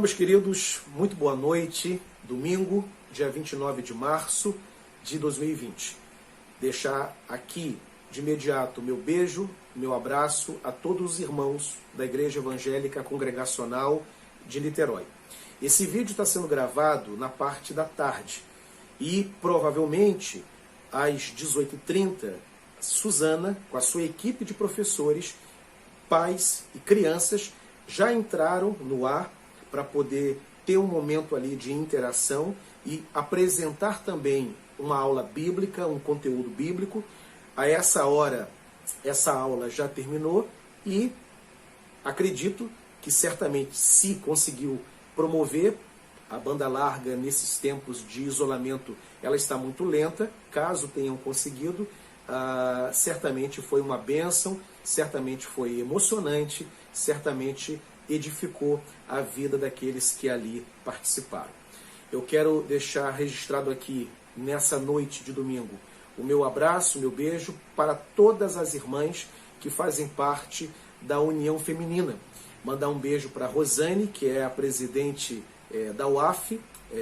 meus queridos, muito boa noite. Domingo, dia 29 de março de 2020. Deixar aqui de imediato meu beijo, meu abraço a todos os irmãos da Igreja Evangélica Congregacional de Niterói. Esse vídeo está sendo gravado na parte da tarde e provavelmente às 18h30, Suzana, com a sua equipe de professores, pais e crianças, já entraram no ar para poder ter um momento ali de interação e apresentar também uma aula bíblica, um conteúdo bíblico. A essa hora, essa aula já terminou e acredito que certamente, se conseguiu promover a banda larga nesses tempos de isolamento, ela está muito lenta. Caso tenham conseguido, certamente foi uma bênção, certamente foi emocionante, certamente edificou a vida daqueles que ali participaram. Eu quero deixar registrado aqui, nessa noite de domingo, o meu abraço, o meu beijo para todas as irmãs que fazem parte da União Feminina. Mandar um beijo para a Rosane, que é a presidente da UAF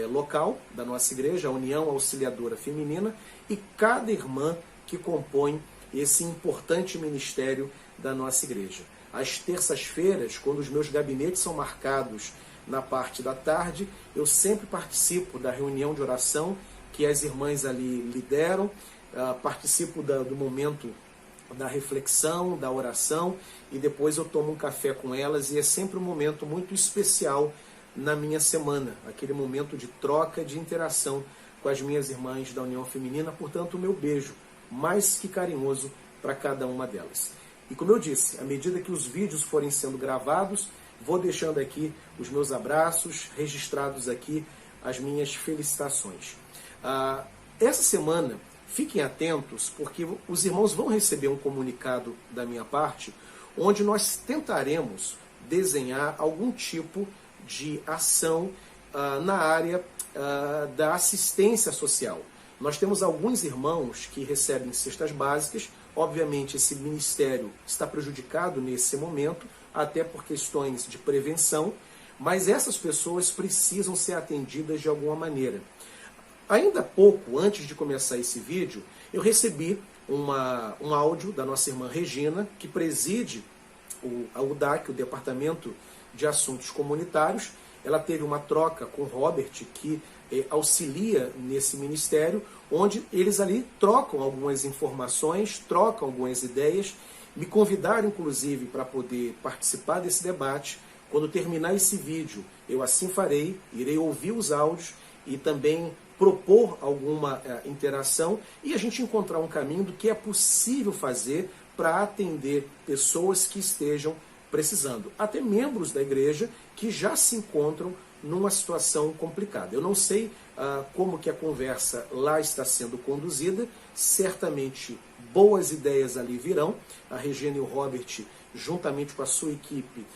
local da nossa igreja, a União Auxiliadora Feminina, e cada irmã que compõe esse importante ministério da nossa igreja. Às terças-feiras, quando os meus gabinetes são marcados na parte da tarde, eu sempre participo da reunião de oração que as irmãs ali lideram, participo do momento da reflexão, da oração, e depois eu tomo um café com elas, e é sempre um momento muito especial na minha semana, aquele momento de troca, de interação com as minhas irmãs da União Feminina. Portanto, o meu beijo mais que carinhoso para cada uma delas. E como eu disse, à medida que os vídeos forem sendo gravados, vou deixando aqui os meus abraços, registrados aqui as minhas felicitações. Essa semana, fiquem atentos, porque os irmãos vão receber um comunicado da minha parte, onde nós tentaremos desenhar algum tipo de ação na área da assistência social. Nós temos alguns irmãos que recebem cestas básicas. Obviamente, esse ministério está prejudicado nesse momento, até por questões de prevenção, mas essas pessoas precisam ser atendidas de alguma maneira. Ainda há pouco, antes de começar esse vídeo, eu recebi um áudio da nossa irmã Regina, que preside a UDAC, o Departamento de Assuntos Comunitários. Ela teve uma troca com o Robert, que auxilia nesse ministério, onde eles ali trocam algumas informações, trocam algumas ideias. Me convidaram, inclusive, para poder participar desse debate. Quando terminar esse vídeo, eu assim farei, irei ouvir os áudios e também propor alguma interação e a gente encontrar um caminho do que é possível fazer para atender pessoas que estejam precisando. Até membros da igreja que já se encontram numa situação complicada. Eu não sei como que a conversa lá está sendo conduzida, certamente boas ideias ali virão. A Regina e o Robert, juntamente com a sua equipe,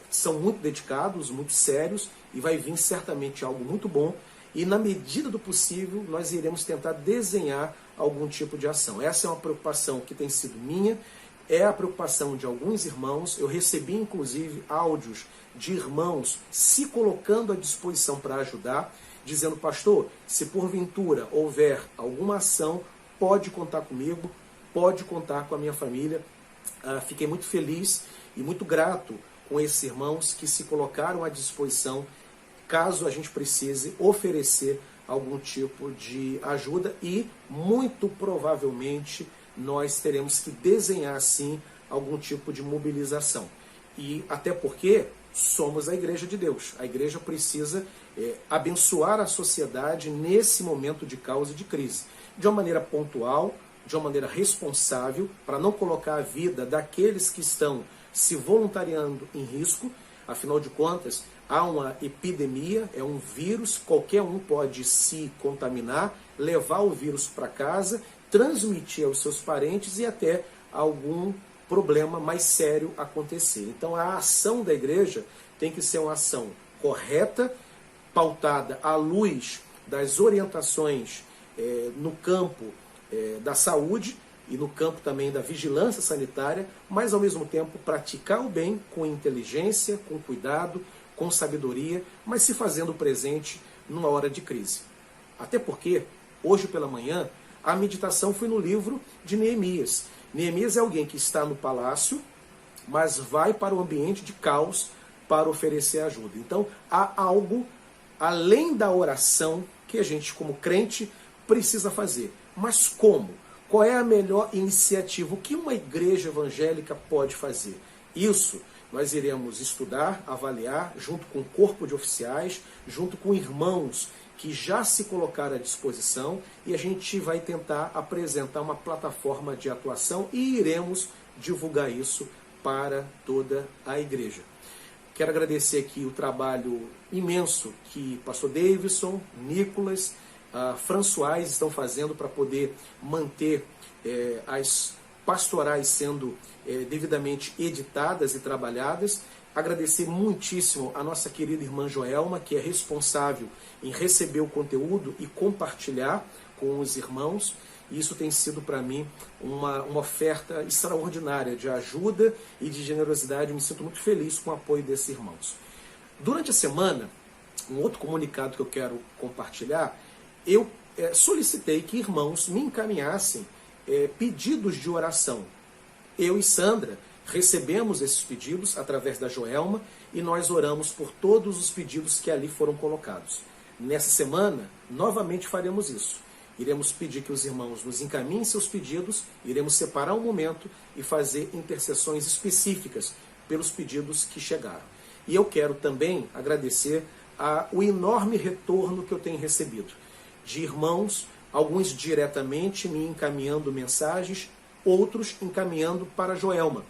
são muito dedicados, muito sérios, e vai vir certamente algo muito bom, e na medida do possível nós iremos tentar desenhar algum tipo de ação. Essa é uma preocupação que tem sido minha, é a preocupação de alguns irmãos. Eu recebi inclusive áudios de irmãos se colocando à disposição para ajudar, dizendo: pastor, se porventura houver alguma ação, pode contar comigo, pode contar com a minha família. Fiquei muito feliz e muito grato com esses irmãos que se colocaram à disposição, caso a gente precise oferecer algum tipo de ajuda, e muito provavelmente nós teremos que desenhar sim algum tipo de mobilização. E até porque somos a igreja de Deus. A igreja precisa abençoar a sociedade nesse momento de caos e de crise, de uma maneira pontual, de uma maneira responsável, para não colocar a vida daqueles que estão se voluntariando em risco. Afinal de contas, há uma epidemia, é um vírus, qualquer um pode se contaminar, levar o vírus para casa, transmitir aos seus parentes e até algum problema mais sério acontecer. Então a ação da igreja tem que ser uma ação correta, pautada à luz das orientações no campo da saúde e no campo também da vigilância sanitária, mas ao mesmo tempo praticar o bem com inteligência, com cuidado, com sabedoria, mas se fazendo presente numa hora de crise. Até porque, hoje pela manhã, a meditação foi no livro de Neemias. Neemias é alguém que está no palácio, mas vai para o ambiente de caos para oferecer ajuda. Então, há algo além da oração que a gente, como crente, precisa fazer. Mas como? Qual é a melhor iniciativa? O que uma igreja evangélica pode fazer? Isso nós iremos estudar, avaliar, junto com o corpo de oficiais, junto com irmãos que já se colocaram à disposição, e a gente vai tentar apresentar uma plataforma de atuação e iremos divulgar isso para toda a igreja. Quero agradecer aqui o trabalho imenso que pastor Davidson, Nicolas, François estão fazendo para poder manter as pastorais sendo devidamente editadas e trabalhadas. Agradecer muitíssimo a nossa querida irmã Joelma, que é responsável em receber o conteúdo e compartilhar com os irmãos. Isso tem sido para mim uma oferta extraordinária de ajuda e de generosidade. Eu me sinto muito feliz com o apoio desses irmãos. Durante a semana, um outro comunicado que eu quero compartilhar, eu solicitei que irmãos me encaminhassem pedidos de oração. Eu e Sandra recebemos esses pedidos através da Joelma e nós oramos por todos os pedidos que ali foram colocados. Nessa semana, novamente faremos isso. Iremos pedir que os irmãos nos encaminhem seus pedidos, iremos separar um momento e fazer intercessões específicas pelos pedidos que chegaram. E eu quero também agradecer o enorme retorno que eu tenho recebido de irmãos, alguns diretamente me encaminhando mensagens, outros encaminhando para a Joelma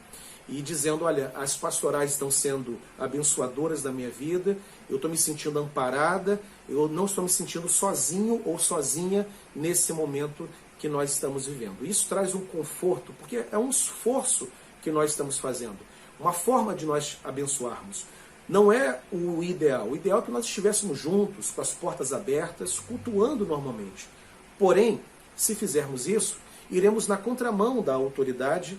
e dizendo, olha, as pastorais estão sendo abençoadoras da minha vida, eu estou me sentindo amparada, eu não estou me sentindo sozinho ou sozinha nesse momento que nós estamos vivendo. Isso traz um conforto, porque é um esforço que nós estamos fazendo, uma forma de nós abençoarmos. Não é o ideal. O ideal é que nós estivéssemos juntos, com as portas abertas, cultuando normalmente. Porém, se fizermos isso, iremos na contramão da autoridade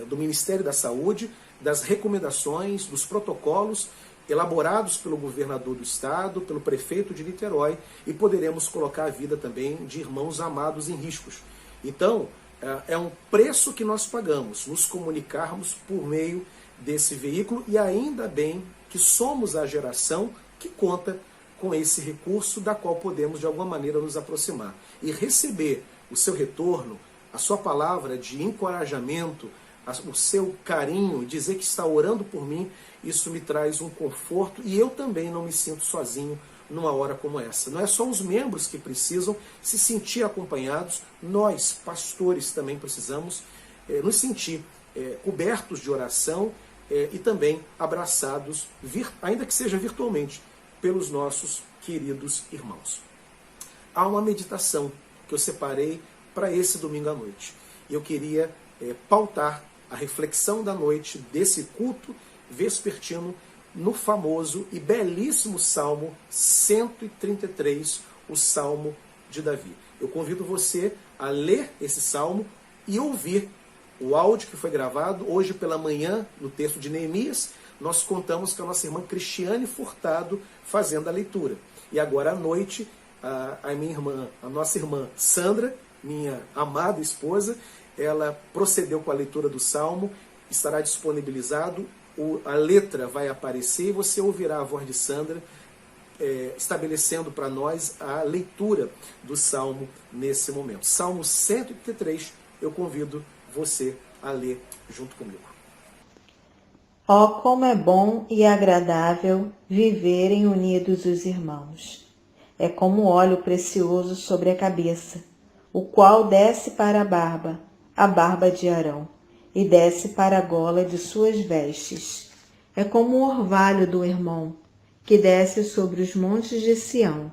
do Ministério da Saúde, das recomendações, dos protocolos elaborados pelo governador do estado, pelo prefeito de Niterói, e poderemos colocar a vida também de irmãos amados em riscos. Então, é um preço que nós pagamos, nos comunicarmos por meio desse veículo, e ainda bem que somos a geração que conta com esse recurso, da qual podemos de alguma maneira nos aproximar. E receber o seu retorno, a sua palavra de encorajamento, o seu carinho, dizer que está orando por mim, isso me traz um conforto, e eu também não me sinto sozinho numa hora como essa. Não é só os membros que precisam se sentir acompanhados, nós, pastores, também precisamos nos sentir cobertos de oração e também abraçados, ainda que seja virtualmente, pelos nossos queridos irmãos. Há uma meditação que eu separei para esse domingo à noite. Eu queria pautar a reflexão da noite desse culto vespertino no famoso e belíssimo Salmo 133, o Salmo de Davi. Eu convido você a ler esse Salmo e ouvir o áudio que foi gravado hoje pela manhã no texto de Neemias. Nós contamos com a nossa irmã Cristiane Furtado fazendo a leitura. E agora à noite, a nossa irmã Sandra, minha amada esposa, ela procedeu com a leitura do Salmo, estará disponibilizado, a letra vai aparecer e você ouvirá a voz de Sandra estabelecendo para nós a leitura do Salmo nesse momento. Salmo 133, eu convido você a ler junto comigo. Ó, como é bom e agradável viverem unidos os irmãos. É como óleo precioso sobre a cabeça, o qual desce para a barba de Arão, e desce para a gola de suas vestes. É como o orvalho do Hermon, que desce sobre os montes de Sião.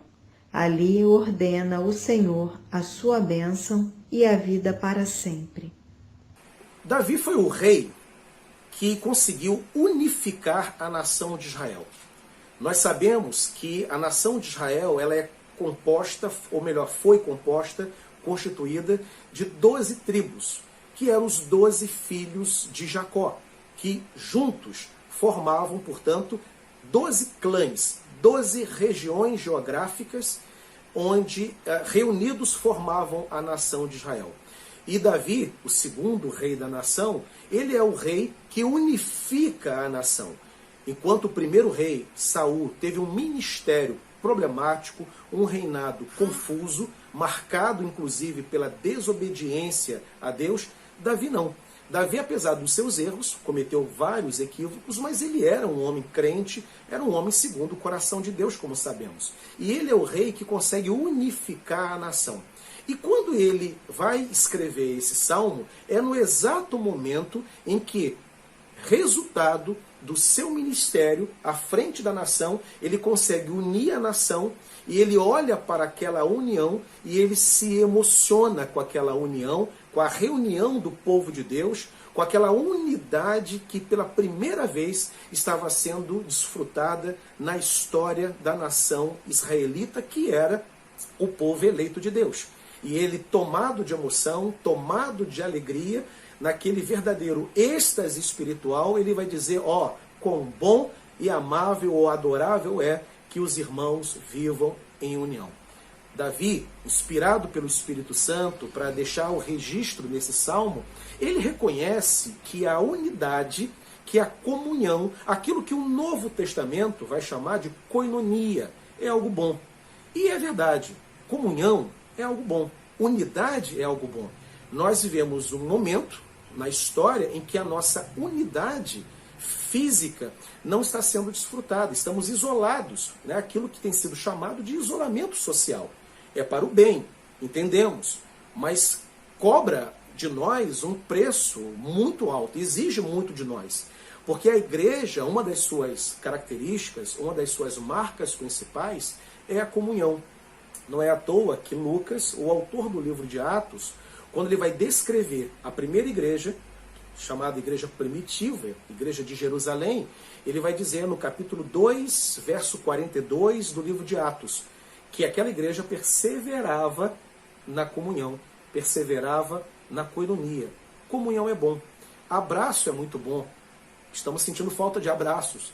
Ali ordena o Senhor a sua bênção e a vida para sempre. Davi foi o rei que conseguiu unificar a nação de Israel. Nós sabemos que a nação de Israel ela é composta, ou melhor, foi composta, constituída de 12 tribos, que eram os 12 filhos de Jacó, que juntos formavam, portanto, 12 clãs, 12 regiões geográficas onde reunidos formavam a nação de Israel. E Davi, o segundo rei da nação, ele é o rei que unifica a nação. Enquanto o primeiro rei, Saul, teve um ministério problemático, um reinado confuso, marcado inclusive pela desobediência a Deus, Davi não. Davi, apesar dos seus erros, cometeu vários equívocos, mas ele era um homem crente, era um homem segundo o coração de Deus, como sabemos. E ele é o rei que consegue unificar a nação. E quando ele vai escrever esse salmo, é no exato momento em que, resultado do seu ministério à frente da nação, ele consegue unir a nação e ele olha para aquela união e ele se emociona com aquela união, com a reunião do povo de Deus, com aquela unidade que pela primeira vez estava sendo desfrutada na história da nação israelita, que era o povo eleito de Deus. E ele, tomado de emoção, tomado de alegria, naquele verdadeiro êxtase espiritual, ele vai dizer, quão bom e amável ou adorável é que os irmãos vivam em união. Davi, inspirado pelo Espírito Santo para deixar o registro nesse salmo, ele reconhece que a unidade, que a comunhão, aquilo que o Novo Testamento vai chamar de koinonia, é algo bom. E é verdade, comunhão é algo bom, unidade é algo bom. Nós vivemos um momento na história em que a nossa unidade física não está sendo desfrutada, estamos isolados, né? Aquilo que tem sido chamado de isolamento social. É para o bem, entendemos, mas cobra de nós um preço muito alto, exige muito de nós. Porque a igreja, uma das suas características, uma das suas marcas principais é a comunhão. Não é à toa que Lucas, o autor do livro de Atos, quando ele vai descrever a primeira igreja, chamada igreja primitiva, igreja de Jerusalém, ele vai dizer no capítulo 2, verso 42 do livro de Atos, que aquela igreja perseverava na comunhão, perseverava na koinonia. Comunhão é bom, abraço é muito bom, estamos sentindo falta de abraços,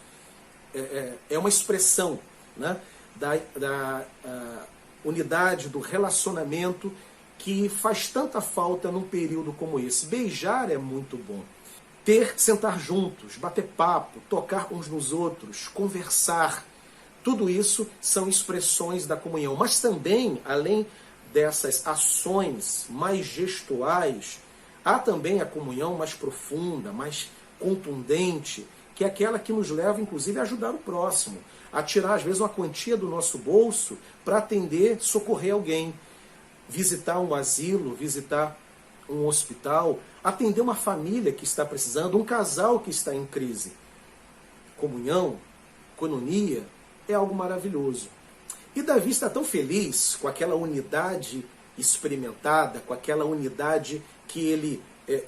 é uma expressão, né, da unidade, do relacionamento, que faz tanta falta num período como esse. Beijar é muito bom. Sentar juntos, bater papo, tocar uns nos outros, conversar. Tudo isso são expressões da comunhão. Mas também, além dessas ações mais gestuais, há também a comunhão mais profunda, mais contundente, que é aquela que nos leva, inclusive, a ajudar o próximo, a tirar, às vezes, uma quantia do nosso bolso para atender, socorrer alguém, visitar um asilo, visitar um hospital, atender uma família que está precisando, um casal que está em crise. Comunhão, koinonia, é algo maravilhoso. E Davi está tão feliz com aquela unidade experimentada, com aquela unidade que ele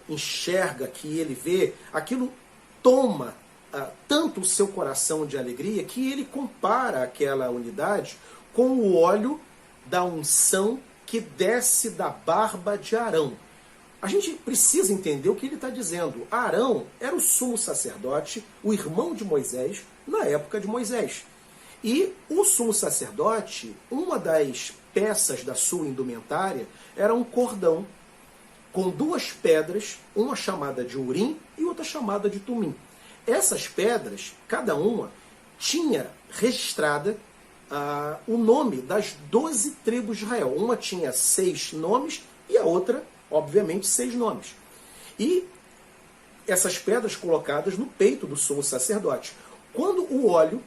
enxerga, que ele vê, aquilo toma tanto o seu coração de alegria que ele compara aquela unidade com o óleo da unção que desce da barba de Arão. A gente precisa entender o que ele está dizendo. Arão era o sumo sacerdote, o irmão de Moisés, na época de Moisés. E o sumo sacerdote, uma das peças da sua indumentária, era um cordão com duas pedras, uma chamada de Urim e outra chamada de Tumim. Essas pedras, cada uma, tinha registrada o nome das 12 tribos de Israel. Uma tinha 6 nomes e a outra, obviamente, 6 nomes. E essas pedras colocadas no peito do sumo sacerdote. Quando o óleo,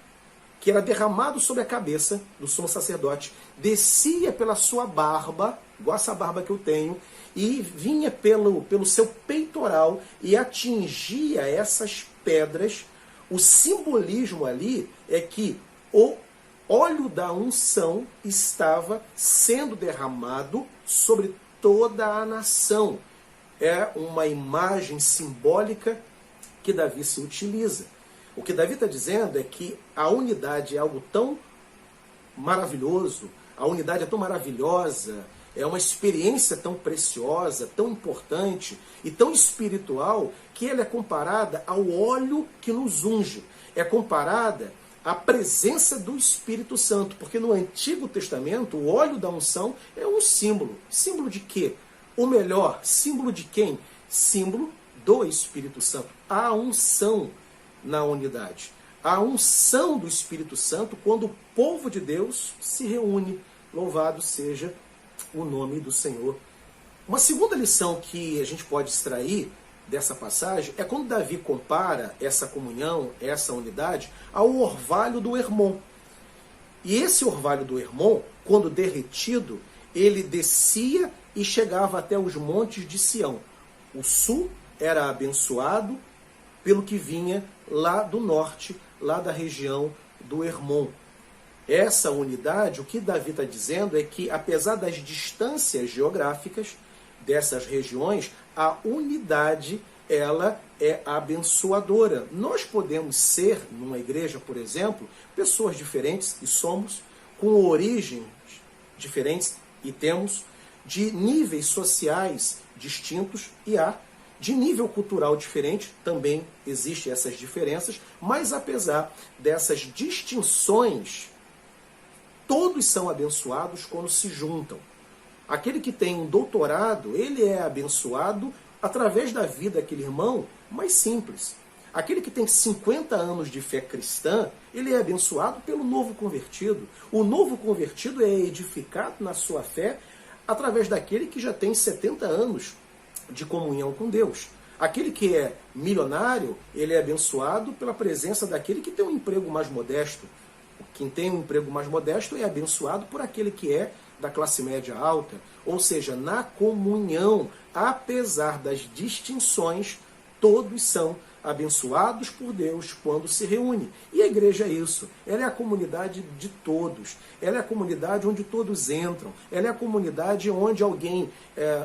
que era derramado sobre a cabeça do sumo sacerdote, descia pela sua barba, igual essa barba que eu tenho, e vinha pelo seu peitoral e atingia essas pedras, o simbolismo ali é que o óleo da unção estava sendo derramado sobre toda a nação. É uma imagem simbólica que Davi se utiliza. O que Davi está dizendo é que a unidade é algo tão maravilhoso, a unidade é tão maravilhosa, é uma experiência tão preciosa, tão importante e tão espiritual, que ela é comparada ao óleo que nos unge. É comparada a presença do Espírito Santo, porque no Antigo Testamento o óleo da unção é um símbolo. Símbolo de quê? Ou melhor, símbolo de quem? Símbolo do Espírito Santo. A unção na unidade. A unção do Espírito Santo quando o povo de Deus se reúne. Louvado seja o nome do Senhor. Uma segunda lição que a gente pode extrair dessa passagem é quando Davi compara essa comunhão, essa unidade, ao orvalho do Hermon. E esse orvalho do Hermon, quando derretido, ele descia e chegava até os montes de Sião. O sul era abençoado pelo que vinha lá do norte, lá da região do Hermon. Essa unidade, o que Davi está dizendo é que, apesar das distâncias geográficas dessas regiões, a unidade, ela é abençoadora. Nós podemos ser, numa igreja, por exemplo, pessoas diferentes, e somos, com origens diferentes, e temos, de níveis sociais distintos, e há, de nível cultural diferente, também existem essas diferenças, mas apesar dessas distinções, todos são abençoados quando se juntam. Aquele que tem um doutorado, ele é abençoado através da vida daquele irmão mais simples. Aquele que tem 50 anos de fé cristã, ele é abençoado pelo novo convertido. O novo convertido é edificado na sua fé através daquele que já tem 70 anos de comunhão com Deus. Aquele que é milionário, ele é abençoado pela presença daquele que tem um emprego mais modesto. Quem tem um emprego mais modesto é abençoado por aquele que é da classe média alta. Ou seja, na comunhão, apesar das distinções, todos são abençoados por Deus quando se reúnem. E a igreja é isso. Ela é a comunidade de todos. Ela é a comunidade onde todos entram. Ela é a comunidade onde alguém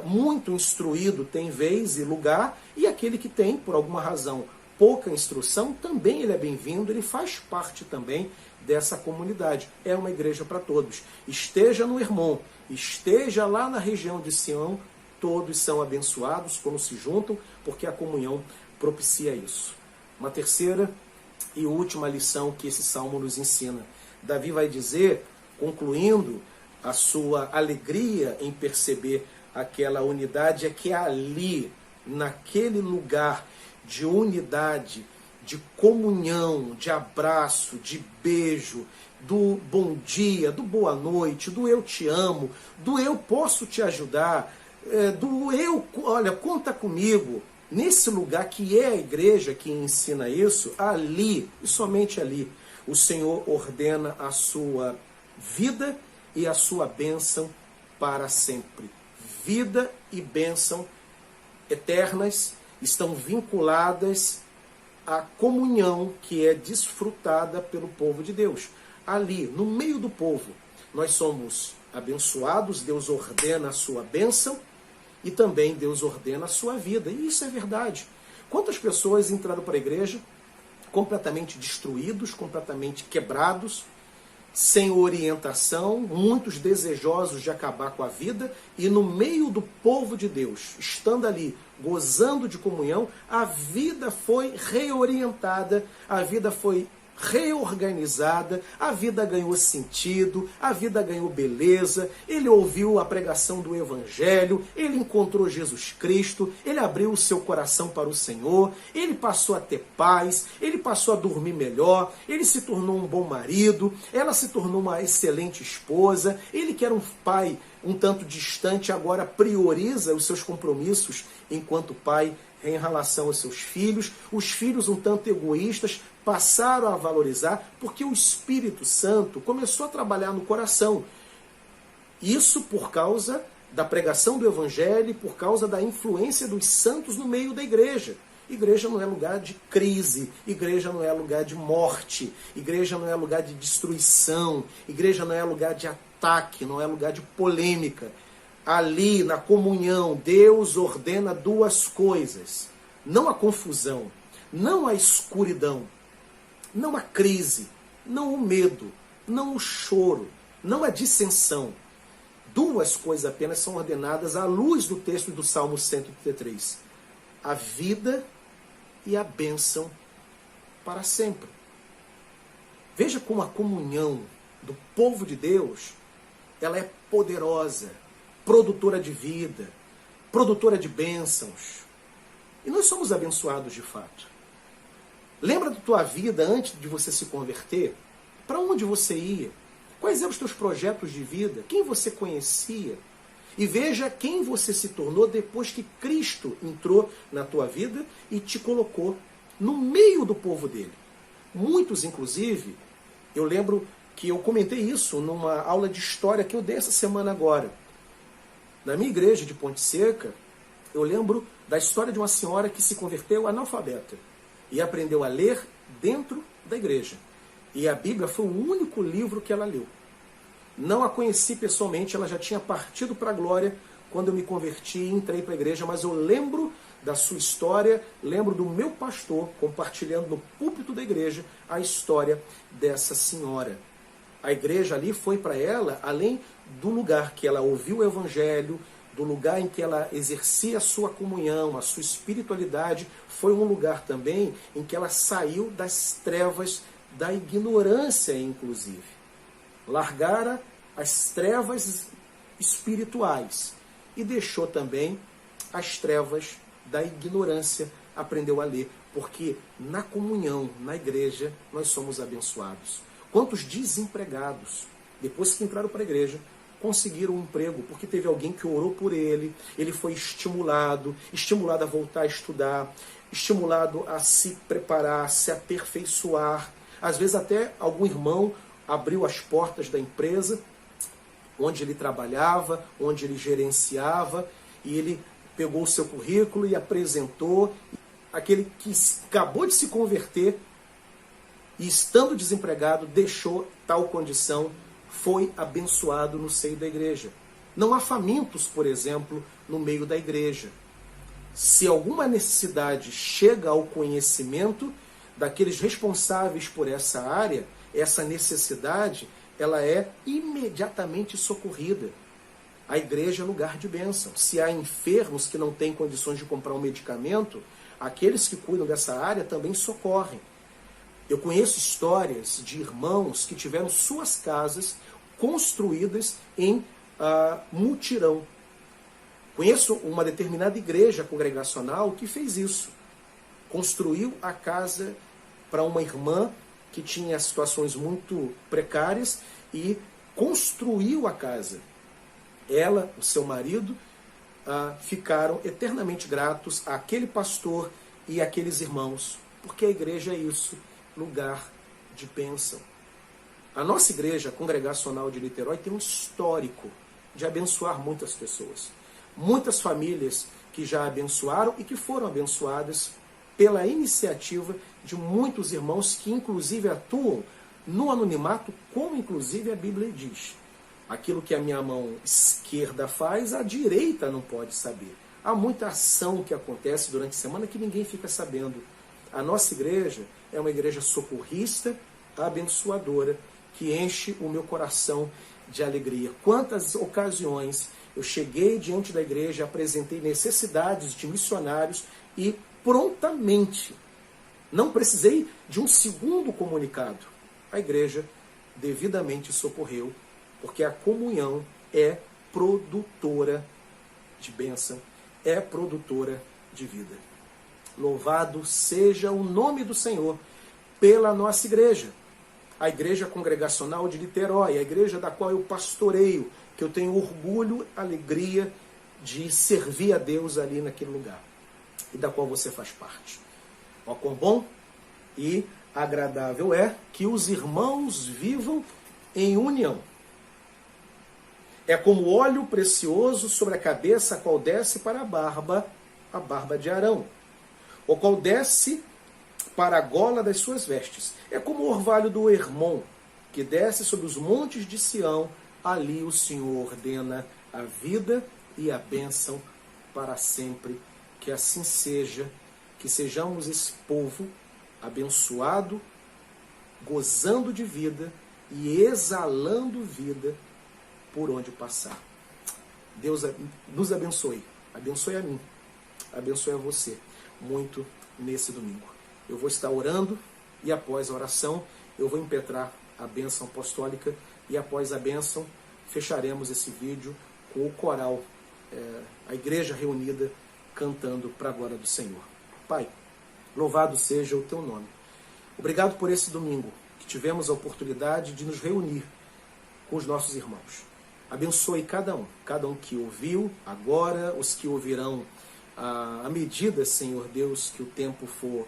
muito instruído tem vez e lugar, e aquele que tem, por alguma razão, pouca instrução, também ele é bem-vindo, ele faz parte também dessa comunidade. É uma igreja para todos. Esteja no Hermon, esteja lá na região de Sião, todos são abençoados quando se juntam, porque a comunhão propicia isso. Uma terceira e última lição que esse salmo nos ensina. Davi vai dizer, concluindo a sua alegria em perceber aquela unidade, é que ali, naquele lugar de unidade, de comunhão, de abraço, de beijo, do bom dia, do boa noite, do eu te amo, do eu posso te ajudar, do eu, olha, conta comigo. Nesse lugar que é a igreja que ensina isso, ali, e somente ali, o Senhor ordena a sua vida e a sua bênção para sempre. Vida e bênção eternas estão vinculadas à comunhão que é desfrutada pelo povo de Deus. Ali, no meio do povo, nós somos abençoados, Deus ordena a sua bênção e também Deus ordena a sua vida. E isso é verdade. Quantas pessoas entraram para a igreja completamente destruídos, completamente quebrados, sem orientação, muitos desejosos de acabar com a vida, e no meio do povo de Deus, estando ali, gozando de comunhão, a vida foi reorientada, a vida foi reorganizada, a vida ganhou sentido, a vida ganhou beleza, ele ouviu a pregação do Evangelho, ele encontrou Jesus Cristo, ele abriu o seu coração para o Senhor, ele passou a ter paz, ele passou a dormir melhor, ele se tornou um bom marido, ela se tornou uma excelente esposa, ele que era um pai um tanto distante, agora prioriza os seus compromissos enquanto pai em relação aos seus filhos, os filhos um tanto egoístas passaram a valorizar, porque o Espírito Santo começou a trabalhar no coração. Isso por causa da pregação do Evangelho, por causa da influência dos santos no meio da igreja. Igreja não é lugar de crise, igreja não é lugar de morte, igreja não é lugar de destruição, igreja não é lugar de ataque, não é lugar de polêmica. Ali, na comunhão, Deus ordena duas coisas. Não a confusão, não a escuridão, não a crise, não o medo, não o choro, não a dissensão. Duas coisas apenas são ordenadas à luz do texto do Salmo 133. A vida e a bênção para sempre. Veja como a comunhão do povo de Deus, ela é poderosa, produtora de vida, produtora de bênçãos. E nós somos abençoados de fato. Lembra da tua vida antes de você se converter? Para onde você ia? Quais eram os teus projetos de vida? Quem você conhecia? E veja quem você se tornou depois que Cristo entrou na tua vida e te colocou no meio do povo dele. Muitos, inclusive, eu lembro que eu comentei isso numa aula de história que eu dei essa semana agora. Na minha igreja de Ponte Seca, eu lembro da história de uma senhora que se converteu analfabeta e aprendeu a ler dentro da igreja. E a Bíblia foi o único livro que ela leu. Não a conheci pessoalmente, ela já tinha partido para a glória quando eu me converti e entrei para a igreja, mas eu lembro da sua história, lembro do meu pastor compartilhando no púlpito da igreja a história dessa senhora. A igreja ali foi para ela, além do lugar que ela ouviu o evangelho, do lugar em que ela exercia a sua comunhão, a sua espiritualidade, foi um lugar também em que ela saiu das trevas da ignorância, inclusive. Largara as trevas espirituais e deixou também as trevas da ignorância, aprendeu a ler, porque na comunhão, na igreja, nós somos abençoados. Quantos desempregados, depois que entraram para a igreja, conseguiram um emprego, porque teve alguém que orou por ele, ele foi estimulado a voltar a estudar, estimulado a se preparar, a se aperfeiçoar. Às vezes até algum irmão abriu as portas da empresa onde ele trabalhava, onde ele gerenciava, e ele pegou o seu currículo e apresentou. Aquele que acabou de se converter e, estando desempregado, deixou tal condição, foi abençoado no seio da igreja. Não há famintos, por exemplo, no meio da igreja. Se alguma necessidade chega ao conhecimento daqueles responsáveis por essa área, essa necessidade, ela é imediatamente socorrida. A igreja é lugar de bênção. Se há enfermos que não têm condições de comprar um medicamento, aqueles que cuidam dessa área também socorrem. Eu conheço histórias de irmãos que tiveram suas casas construídas em mutirão. Conheço uma determinada igreja congregacional que fez isso. Construiu a casa para uma irmã que tinha situações muito precárias e construiu a casa. Ela, o seu marido, ficaram eternamente gratos àquele pastor e àqueles irmãos, porque a igreja é isso, lugar de bênção. A nossa igreja congregacional de Niterói tem um histórico de abençoar muitas pessoas. Muitas famílias que já abençoaram e que foram abençoadas pela iniciativa de muitos irmãos que inclusive atuam no anonimato, como inclusive a Bíblia diz. Aquilo que a minha mão esquerda faz, a direita não pode saber. Há muita ação que acontece durante a semana que ninguém fica sabendo. A nossa igreja é uma igreja socorrista, abençoadora, que enche o meu coração de alegria. Quantas ocasiões eu cheguei diante da igreja, apresentei necessidades de missionários e prontamente, não precisei de um segundo comunicado, a igreja devidamente socorreu, porque a comunhão é produtora de bênção, é produtora de vida. Louvado seja o nome do Senhor pela nossa igreja, a igreja congregacional de Niterói, a igreja da qual eu pastoreio, que eu tenho orgulho, alegria de servir a Deus ali naquele lugar, e da qual você faz parte. Ó, quão bom e agradável é que os irmãos vivam em união. É como óleo precioso sobre a cabeça, a qual desce para a barba de Arão, o qual desce para a gola das suas vestes. É como o orvalho do Hermon, que desce sobre os montes de Sião. Ali o Senhor ordena a vida e a bênção para sempre. Que assim seja, que sejamos esse povo abençoado, gozando de vida e exalando vida por onde passar. Deus nos abençoe. Abençoe a mim. Abençoe a você muito nesse domingo. Eu vou estar orando e após a oração eu vou impetrar a bênção apostólica e após a bênção fecharemos esse vídeo com o coral, a igreja reunida cantando para a glória do Senhor. Pai, louvado seja o teu nome. Obrigado por esse domingo, que tivemos a oportunidade de nos reunir com os nossos irmãos. Abençoe cada um que ouviu agora, os que ouvirão à medida, Senhor Deus, que o tempo for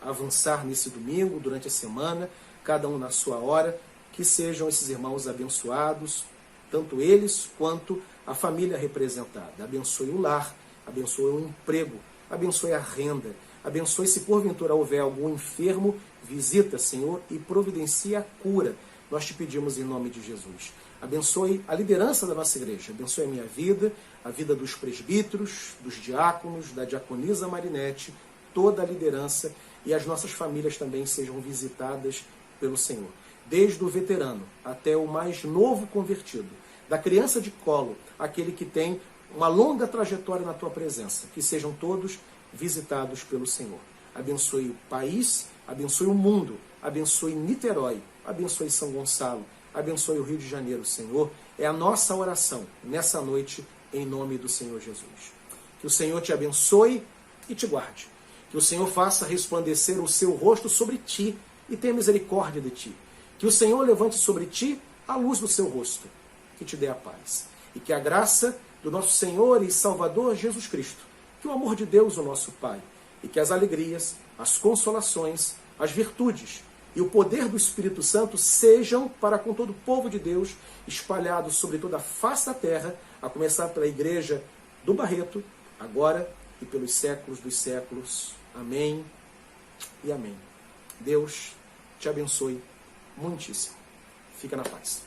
avançar nesse domingo, durante a semana, cada um na sua hora, que sejam esses irmãos abençoados, tanto eles quanto a família representada. Abençoe o lar, abençoe o emprego, abençoe a renda, abençoe se porventura houver algum enfermo, visita, Senhor, e providencia a cura. Nós te pedimos em nome de Jesus. Abençoe a liderança da nossa igreja, abençoe a minha vida, a vida dos presbíteros, dos diáconos, da diaconisa Marinete, toda a liderança e as nossas famílias também sejam visitadas pelo Senhor. Desde o veterano até o mais novo convertido, da criança de colo, aquele que tem uma longa trajetória na tua presença, que sejam todos visitados pelo Senhor. Abençoe o país, abençoe o mundo, abençoe Niterói, abençoe São Gonçalo, abençoe o Rio de Janeiro, Senhor. É a nossa oração nessa noite, em nome do Senhor Jesus. Que o Senhor te abençoe e te guarde. Que o Senhor faça resplandecer o seu rosto sobre ti e tenha misericórdia de ti. Que o Senhor levante sobre ti a luz do seu rosto, que te dê a paz. E que a graça do nosso Senhor e Salvador Jesus Cristo, que o amor de Deus, o nosso Pai, e que as alegrias, as consolações, as virtudes e o poder do Espírito Santo sejam para com todo o povo de Deus, espalhados sobre toda a face da terra, a começar pela igreja do Barreto, agora e pelos séculos dos séculos. Amém e amém. Deus te abençoe muitíssimo. Fica na paz.